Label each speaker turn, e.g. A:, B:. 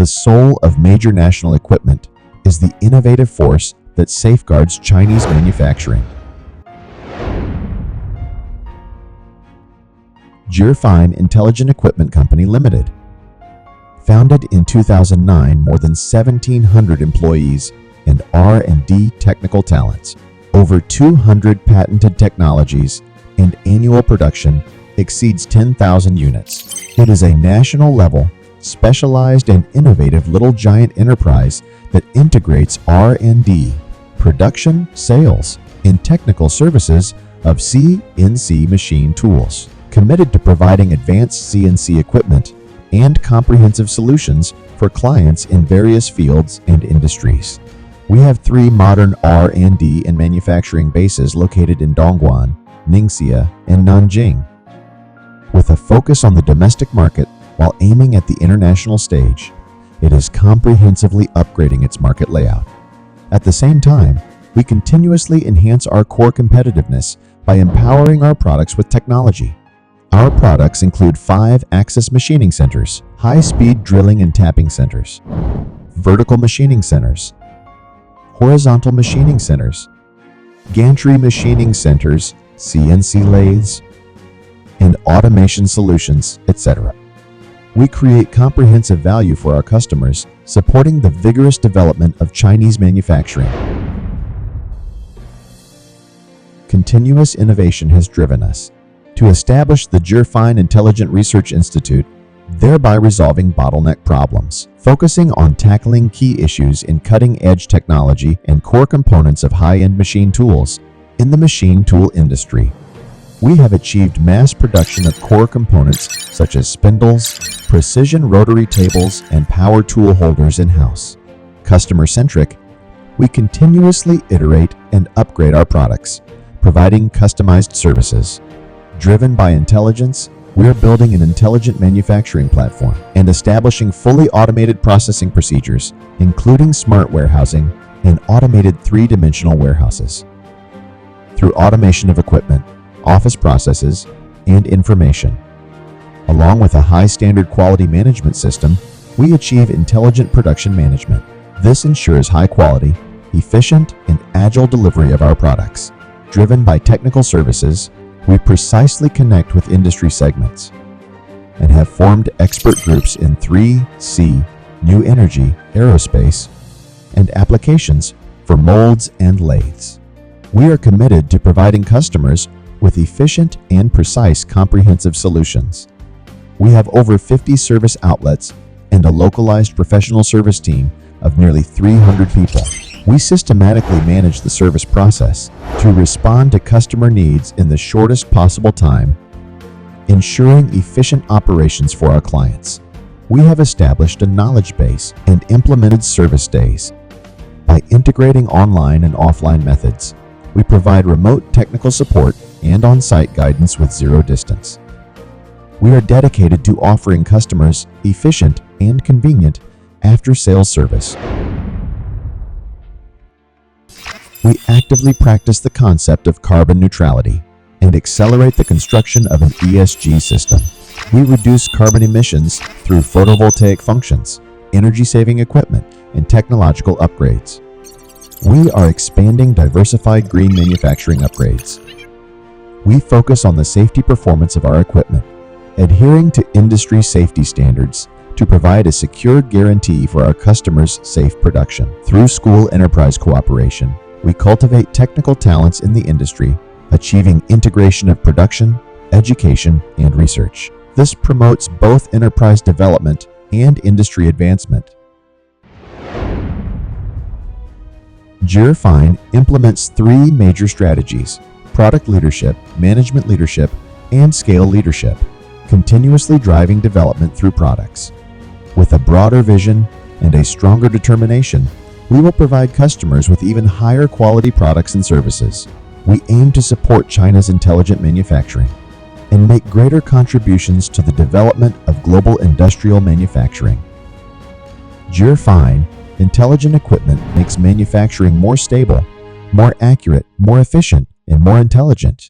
A: The soul of major national equipment is the innovative force that safeguards Chinese manufacturing. Jirfine Intelligent Equipment Company Limited. Founded in 2009, more than 1,700 employees and R&D technical talents, over 200 patented technologies, and annual production exceeds 10,000 units. It is a national-level, specialized and innovative little giant enterprise that integrates R&D, production, sales, and technical services of CNC machine tools, committed to providing advanced CNC equipment and comprehensive solutions for clients in various fields and industries. We have 3 modern R&D and manufacturing bases located in Dongguan, Ningxia, and Nanjing, with a focus on the domestic market while aiming at the international stage. It is comprehensively upgrading its market layout. At the same time, we continuously enhance our core competitiveness by empowering our products with technology. Our products include 5-axis machining centers, high-speed drilling and tapping centers, vertical machining centers, horizontal machining centers, gantry machining centers, CNC lathes, and automation solutions, etc. We create comprehensive value for our customers, supporting the vigorous development of Chinese manufacturing. Continuous innovation has driven us to establish the Jirfine Intelligent Research Institute, thereby resolving bottleneck problems, focusing on tackling key issues in cutting-edge technology and core components of high-end machine tools. In the machine tool industry, we have achieved mass production of core components such as spindles, precision rotary tables, and power tool holders in-house. Customer-centric, we continuously iterate and upgrade our products, providing customized services. Driven by intelligence, we are building an intelligent manufacturing platform and establishing fully automated processing procedures, including smart warehousing and automated 3-dimensional warehouses. Through automation of equipment, office processes, and information, along with a high-standard quality management system, we achieve intelligent production management. This ensures high-quality, efficient, and agile delivery of our products. Driven by technical services, we precisely connect with industry segments and have formed expert groups in 3C, new energy, aerospace, and applications for molds and lathes. We are committed to providing customers with efficient and precise comprehensive solutions. We have over 50 service outlets and a localized professional service team of nearly 300 people. We systematically manage the service process to respond to customer needs in the shortest possible time, ensuring efficient operations for our clients. We have established a knowledge base and implemented service days. By integrating online and offline methods, we provide remote technical support and on-site guidance with zero distance. We are dedicated to offering customers efficient and convenient after-sales service. We actively practice the concept of carbon neutrality and accelerate the construction of an ESG system. We reduce carbon emissions through photovoltaic functions, energy-saving equipment, and technological upgrades. We are expanding diversified green manufacturing upgrades. We focus on the safety performance of our equipment, adhering to industry safety standards to provide a secure guarantee for our customers' safe production. Through school enterprise cooperation, we cultivate technical talents in the industry, achieving integration of production, education, and research. This promotes both enterprise development and industry advancement. Jirfine implements 3 major strategies: product leadership, management leadership, and scale leadership, continuously driving development through products. With a broader vision and a stronger determination, we will provide customers with even higher quality products and services. We aim to support China's intelligent manufacturing and make greater contributions to the development of global industrial manufacturing. Jirfine Intelligent Equipment makes manufacturing more stable, more accurate, more efficient, and more intelligent.